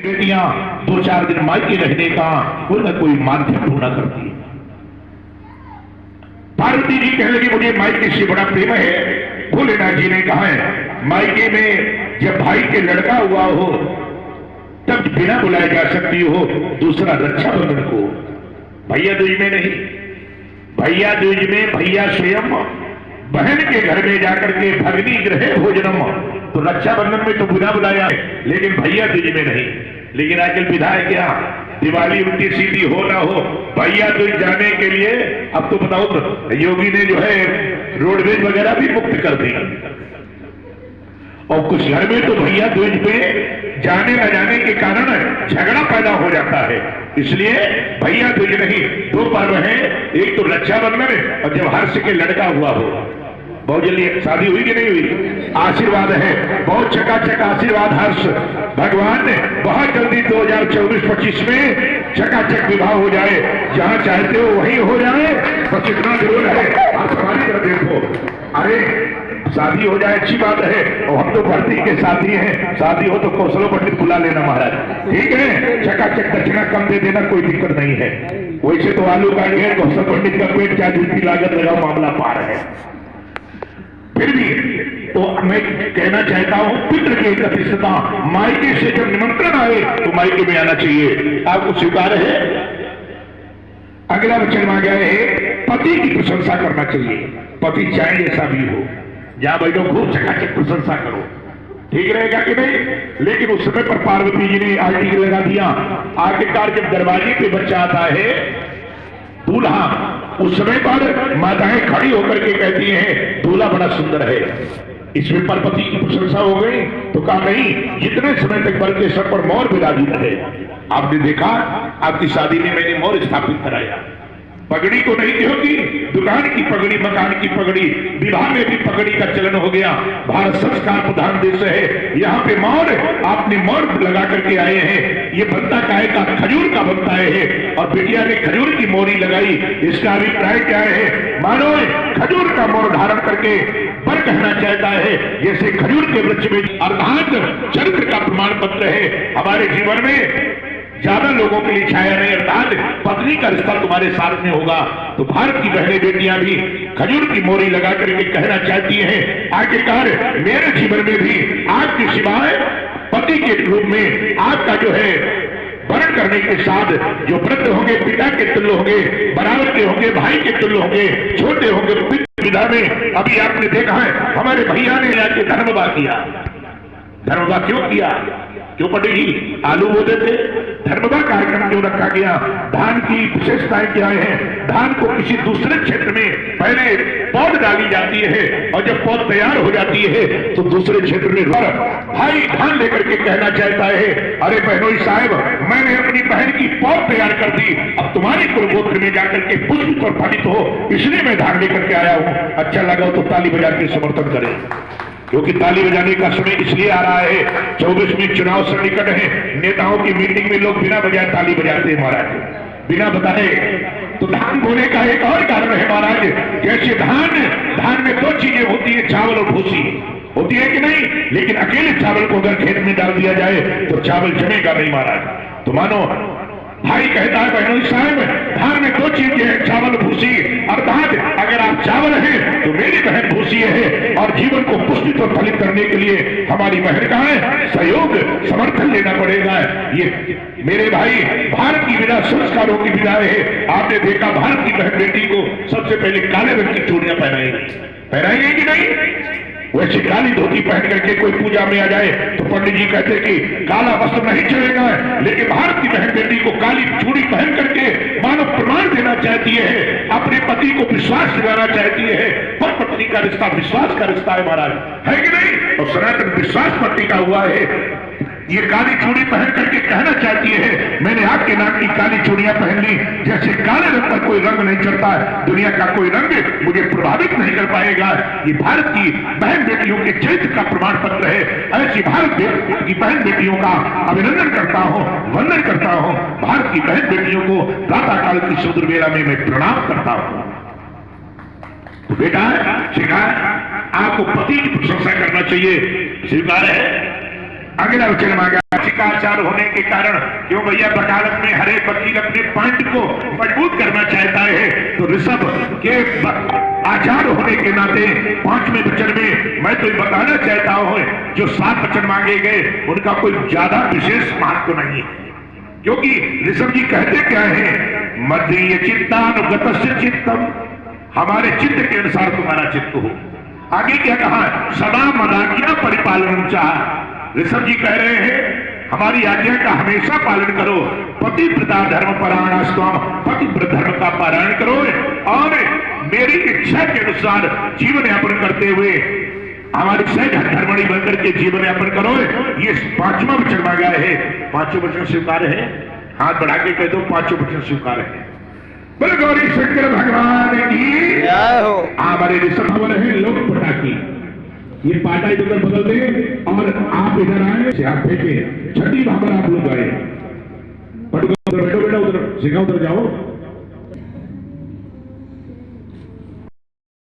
बेटियां 2-4 दिन मायके रहने का कोई ना कोई माध्यम ढूंढा करती है। पार्वती जी कहने लगी मुझे मायके से बड़ा प्रेम है। भोलेनाथ जी ने कहा है मायके में जब भाई के लड़का हुआ हो तब बिना बुलाए जा सकती हो, दूसरा रक्षाबंधन को। भैया दूज में नहीं, भैया दूज में भैया स्वयं बहन के घर में जाकर के भगनी गृह भोजनम, तो रक्षाबंधन में तो बिना बुलाया है, लेकिन भैया दूज में नहीं। लेकिन आजकल विधा है क्या, दिवाली उल्टी सीधी हो ना हो, भैया दूज जाने के लिए अब तो बताओ तो योगी ने जो है रोडवेज वगैरह भी मुक्त कर दी, और कुछ घर में तो भैया दूज पे जाने न जाने के कारण झगड़ा पैदा हो जाता है। इसलिए भैया दूज नहीं, 2 पर्व है, एक तो रक्षाबंधन और जब हर्ष के लड़का हुआ हो। बहुत जल्दी शादी हुई कि नहीं हुई, आशीर्वाद है, बहुत चकाचक आशीर्वाद हर्ष। भगवान ने बहुत जल्दी 2024-25 में चकाचक विवाह हो जाए, जहां चाहते हो वहीं हो जाए, बस इतना जरूर है। आप हमारी तरफ देखो, अरे शादी हो जाए अच्छी बात है, और हम तो भर्ती के साथी हैं, शादी हो तो कौशलों पंडित बुला लेना महाराज, ठीक है, चकाचक दक्षिणा कम दे देना, कोई दिक्कत नहीं है। वैसे तो आलू का ढेर, कौशल पंडित का पेट, चाहे जितनी लागत लगाओ मामला पार है। फिर भी तो मैं कहना चाहता हूं पितृ की एकत्रितता, मायके से जब निमंत्रण आए तो मायके में आना चाहिए। आपको स्वीकार है। अगला वचन आ गया है पति की प्रशंसा करना चाहिए। पति चाहे जैसा भी हो, जहां बैठो खूब चकाचक प्रशंसा करो, ठीक रहेगा कि नहीं। लेकिन उस समय पर पार्वती जी ने आर्टिकल लगा दिया। आखिरकार जब दरवाजे पे बच्चा आता है दूल्हा, उस समय पर माताएं खड़ी होकर के कहती हैं दूल्हा बड़ा सुंदर है। इसमें पर पति की प्रशंसा हो गई तो कहा नहीं, जितने समय तक बल के सर पर मोर विराजित रहे। आपने देखा आपकी शादी में मैंने मोर स्थापित कराया। पगड़ी को नहीं दी होगी, दुकान की पगड़ी, मकान की पगड़ी, विवाह में भी पगड़ी का चलन हो गया। भारत संस्कार प्रधान देश है, यहाँ पे मोर, आपने मोर लगा करके आए हैं। ये बनता काहे का, खजूर का बनता है, और बेटिया ने खजूर की मोरी लगाई। इसका अभिप्राय क्या है, मानो खजूर का मोर धारण करके पर कहना चाहता है जैसे खजूर के वृक्ष में अर्थात चरित्र का प्रमाण पत्र है। हमारे जीवन में ज्यादा लोगों के लिए छाया नहीं, अर्थात पत्नी का रिश्ता तुम्हारे साथ में होगा। तो भारत की बहनें बेटियां भी खजूर की मोरी लगा करके कहना चाहती हैं आखिरकार मेरे जीवन में भी आपके सिवाय पति के रूप में आपका जो है वर्ण करने के साथ जो वृद्ध होंगे पिता के तुल्य होंगे, बराबर के होंगे, भाई के तुल्य होंगे, छोटे होंगे विधा में। अभी आपने देखा है हमारे भैया ने आके धर्मवा किया। धर्मवा क्यों किया, क्यों पड़ेगी, आलू बोते थे, धर्मवा कार्यक्रम क्यों रखा गया। धान की विशेषताएं क्या है, धान को किसी दूसरे क्षेत्र में पहले पौध डाली जाती है, और जब पौध तैयार हो जाती है तो दूसरे क्षेत्र में भाई धान लेकर के कहना चाहता है अरे बहनोई साहब, मैंने अपनी बहन की पौध तैयार कर दी, अब तुम्हारे कुलगोत्र में जाकर के पुष्पित और फलित हो, इसलिए मैं धान लेकर के आया हूं। अच्छा लगा तो ताली बजा के समर्थन करें, क्योंकि ताली बजाने का समय इसलिए आ रहा है 24 में चुनाव से निकट है। नेताओं की मीटिंग में लोग बिना बजाए ताली बजाते हैं महाराज, बिना बताए। तो धान बोने का एक और कारण है महाराज, जैसे धान में 2 चीजें होती है, चावल और भूसी होती है कि नहीं, लेकिन अकेले चावल को अगर खेत में डाल दिया जाए तो चावल जमेगा नहीं महाराज। तो मानो भाई कहता है बहनोई साहब, धान में 2 चीजें हैं, चावल भूसी, अर्थात अगर आप चावल हैं तो मेरी बहन भूसी है, और जीवन को पुष्टित और फलित करने के लिए हमारी बहन का है सहयोग, समर्थन लेना पड़ेगा। ये मेरे भाई भारत की विधा संस्कारों की विधा है। आपने देखा भारत की बहन बेटी को सबसे पहले काले रंग की चूड़ियां पहनाएंगे कि नहीं। वैसे काली धोती पहन करके कोई पूजा में आ जाए तो पंडित जी कहते कि काला वस्त्र नहीं चलेगा, लेकिन भारत की बहन बेटी को काली चूड़ी पहन करके मानो प्रमाण देना चाहती है, अपने पति को विश्वास दिलाना चाहती है। पर पत्नी का रिश्ता विश्वास का रिश्ता है महाराज, है कि नहीं। और सनातन विश्वास पत्नी का हुआ है। ये काली चूड़ी पहन करके कहना चाहती है मैंने आपके नाम की काली चूड़ियां पहन ली, जैसे काले रंग पर कोई रंग नहीं चढ़ता है, दुनिया का कोई रंग मुझे प्रभावित नहीं कर पाएगा। ये भारत की बहन बेटियों के चरित्र का प्रमाण पत्र है। ऐसी भारत की बहन बेटियों का अभिनंदन करता हूँ, वंदन करता हूँ। भारत की बहन बेटियों को प्रातः काल की सुंदर बेला में मैं प्रणाम करता हूँ। तो बेटा सिखा, आपको पति की प्रशंसा करना चाहिए, स्वीकार है। अगला वचन मांगा शिकाचार होने के कारण, क्यों भैया वकालत में हर एक वकील अपने पॉइंट को मजबूत करना चाहता है, तो ऋषभ के आचार होने के नाते 5वें वचन में मैं तो ये बताना चाहता हूं जो 7 वचन मांगे गए उनका कोई ज्यादा विशेष महत्व नहीं है, क्योंकि ऋषभ जी कहते क्या है, मदीय चित्तानुगतस्य चित्तम, हमारे चित्त के अनुसार तुम्हारा चित्त हो। आगे क्या कहा, सदा मदाज्ञा परिपालन चाह, ऋषभ जी कह रहे हैं हमारी आज्ञा का हमेशा पालन करो, पतिव्रता धर्म परायणास्त्वम, पतिव्रत धर्म का पारायण करो और मेरी इच्छा के अनुसार जीवन यापन करते हुए हमारी सहज धर्मणी बनकर के जीवन यापन करो। ये 5वां वचन मांगा है। 5वां वचन स्वीकार है, हाथ बढ़ा के कह दो 5वां वचन स्वीकार है। बोले गौरी शंकर भगवान की जय हो। हमारे ऋषभ भवन है लोक पटाखी, ये पाटा इधर बदल दे और आप इधर आए से आप फेंके, छठी भावर आप लोग आए, बैठो बेटा उधर सिखा उधर जाओ।